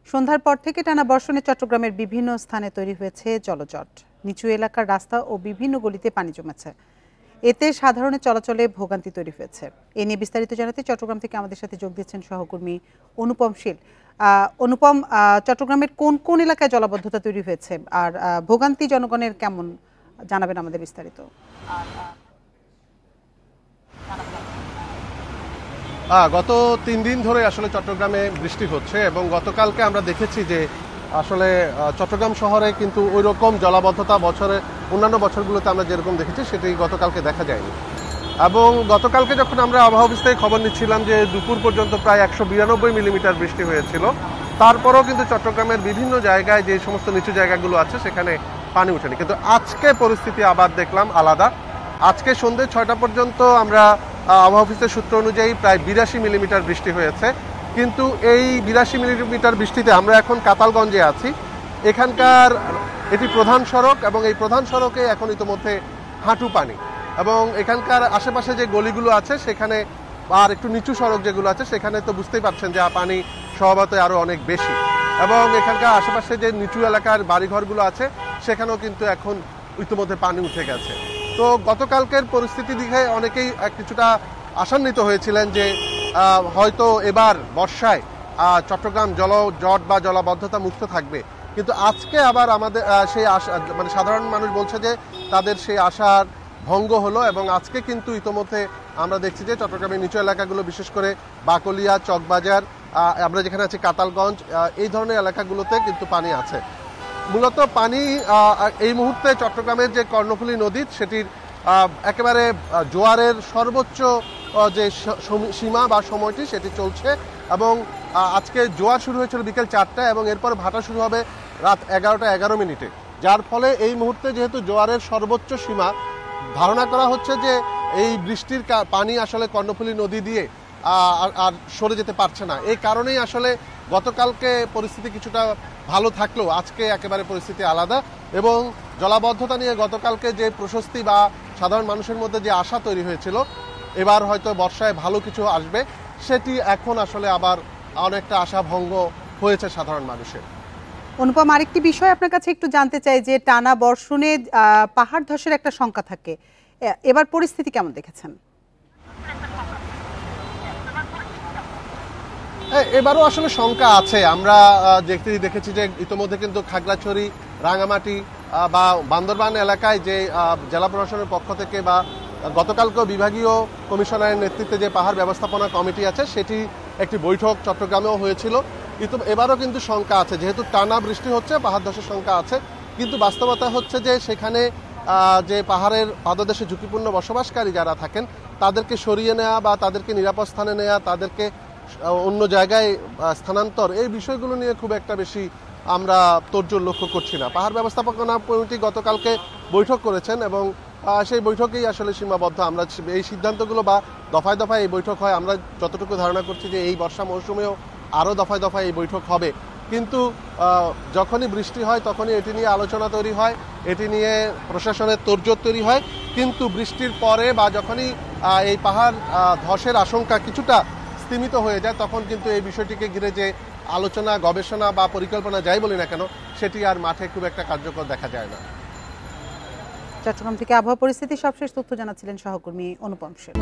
সন্ধ্যার পর থেকে টানা বর্ষণে চট্টগ্রামের বিভিন্ন স্থানে তৈরি হয়েছে জলজট। নিচু এলাকার রাস্তা ও বিভিন্ন গলিতে পানি জমেছে। এতে সাধারণ চলাচলে ভোগান্তি তৈরি হয়েছে। এ নিয়ে বিস্তারিত জানাতে চট্টগ্রাম থেকে আমাদের সাথে যোগ দিচ্ছেন সহকর্মী অনুপম শীল। অনুপম, চট্টগ্রামের কোন কোন এলাকায় জলাবদ্ধতা তৈরি হয়েছে আর ভোগান্তি জনগণের কেমন, জানাবেন আমাদের বিস্তারিত। গত 3 দিন ধরে আসলে চট্টগ্রামে বৃষ্টি হচ্ছে এবং গতকালকে আমরা দেখেছি যে আসলে চট্টগ্রাম শহরে কিন্তু ওই রকম জলাবদ্ধতা বছরে অন্যান্য বছরগুলোতে আমরা যেরকম দেখেছি সেটি গতকালকে দেখা যায়নি। এবং গতকালকে যখন আমরা আবহাওয়া অফিস থেকে খবর নিচ্ছিলাম যে দুপুর পর্যন্ত প্রায় 192 মিলিমিটার বৃষ্টি হয়েছিল, তারপরেও কিন্তু চট্টগ্রামের বিভিন্ন জায়গায় যে সমস্ত নিচু জায়গাগুলো আছে সেখানে পানি ওঠেনি। কিন্তু আজকে পরিস্থিতি আবার দেখলাম আলাদা। আজকে সন্ধ্যে 6টা পর্যন্ত আমরা আবহাওয়া অফিসের সূত্র অনুযায়ী প্রায় 82 মিলিমিটার বৃষ্টি হয়েছে। কিন্তু এই 82 মিলিমিটার বৃষ্টিতে আমরা এখন কাতালগঞ্জে আছি। এখানকার এটি প্রধান সড়ক এবং এই প্রধান সড়কে এখন ইতিমধ্যে হাঁটু পানি, এবং এখানকার আশেপাশে যে গলিগুলো আছে সেখানে আর একটু নিচু সড়ক যেগুলো আছে সেখানে তো বুঝতেই পারছেন যে পানি স্বভাবতই আরো অনেক বেশি, এবং এখানকার আশেপাশে যে নিচু এলাকার বাড়িঘরগুলো আছে সেখানেও কিন্তু এখন ইতিমধ্যে পানি উঠে গেছে। তো গতকালকের পরিস্থিতি দেখে অনেকেই কিছুটা আশান্বিত হয়েছিলেন যে হয়তো এবার বর্ষায় চট্টগ্রাম জলজট বা জলাবদ্ধতা মুক্ত থাকবে। কিন্তু আজকে আবার আমাদের সেই আশা, মানে সাধারণ মানুষ বলছে যে তাদের সেই আশার ভঙ্গ হলো, এবং আজকে কিন্তু ইতোমধ্যে আমরা দেখছি যে চট্টগ্রামের নিচু এলাকাগুলো, বিশেষ করে বাকলিয়া, চকবাজার, আমরা যেখানে আছি কাতালগঞ্জ, এই ধরনের এলাকাগুলোতে কিন্তু পানি আছে। মূলত পানি এই মুহূর্তে চট্টগ্রামের যে কর্ণফুলী নদী সেটির একেবারে জোয়ারের সর্বোচ্চ যে সীমা বা সময়টি সেটি চলছে, এবং আজকে জোয়ার শুরু হয়েছিল বিকেল 4টায় এবং এরপর ভাটা শুরু হবে রাত 11টা 11 মিনিটে, যার ফলে এই মুহূর্তে যেহেতু জোয়ারের সর্বোচ্চ সীমা, ধারণা করা হচ্ছে যে এই বৃষ্টির পানি আসলে কর্ণফুলী নদী দিয়ে আর সরে যেতে পারছে না। এই কারণেই আসলে গতকালকে পরিস্থিতি কিছুটা ভালো থাকলেও আজকে একেবারে পরিস্থিতি আলাদা, এবং জলাবদ্ধতা নিয়ে গতকালকে যে প্রশস্তি বা সাধারণ মানুষের মধ্যে যে আশা তৈরি হয়েছিল এবার হয়তো বর্ষায় ভালো কিছু আসবে, সেটি এখন আসলে আবার অনেকটা আশা ভঙ্গ হয়েছে সাধারণ মানুষের। অনুপম, আরেকটি বিষয় আপনার কাছে একটু জানতে চাই যে টানা বর্ষণে পাহাড় ধসের একটা শঙ্কা থাকে, এবার পরিস্থিতি কেমন দেখেছেন? এবারও আসলে শঙ্কা আছে। আমরা দেখেছি যে ইতোমধ্যে কিন্তু খাগড়াছড়ি, রাঙামাটি বা বান্দরবান এলাকায় যে জেলা প্রশাসনের পক্ষ থেকে বা গতকালকেও বিভাগীয় কমিশনারের নেতৃত্বে যে পাহাড় ব্যবস্থাপনা কমিটি আছে সেটি একটি বৈঠক চট্টগ্রামেও হয়েছিল। কিন্তু এবারও কিন্তু শঙ্কা আছে, যেহেতু টানা বৃষ্টি হচ্ছে পাহাড় ধসের শঙ্কা আছে। কিন্তু বাস্তবতা হচ্ছে যে সেখানে যে পাহাড়ের পাদদেশে ঝুঁকিপূর্ণ বসবাসকারী যারা থাকেন তাদেরকে সরিয়ে নেওয়া বা তাদেরকে নিরাপদ স্থানে নেওয়া, তাদেরকে অন্য জায়গায় স্থানান্তর, এই বিষয়গুলো নিয়ে খুব একটা বেশি আমরা তোড়জোড় লক্ষ্য করছি না। পাহাড় ব্যবস্থাপনা কমিটি গতকালকে বৈঠক করেছেন এবং সেই বৈঠকেই আসলে সীমাবদ্ধ। আমরা এই সিদ্ধান্তগুলো বা দফায় দফায় এই বৈঠক হয়, আমরা যতটুকু ধারণা করছি যে এই বর্ষা মৌসুমেও আরও দফায় দফায় এই বৈঠক হবে। কিন্তু যখনই বৃষ্টি হয় তখনই এটি নিয়ে আলোচনা তৈরি হয়, এটি নিয়ে প্রশাসনের তোড়জোড় তৈরি হয়। কিন্তু বৃষ্টির পরে বা যখনই এই পাহাড় ধসের আশঙ্কা কিছুটা স্তীমিত হয়ে যায় তখন কিন্তু এই বিষয়টিকে ঘিরে যে আলোচনা, গবেষণা বা পরিকল্পনা যাই বলি না কেন সেটি আর মাঠে খুব একটা কার্যকর দেখা যায় না। চট্টগ্রাম থেকে আবহাওয়া পরিস্থিতি সবশেষ তথ্য জানাচ্ছিলেন সহকর্মী অনুপম শীল।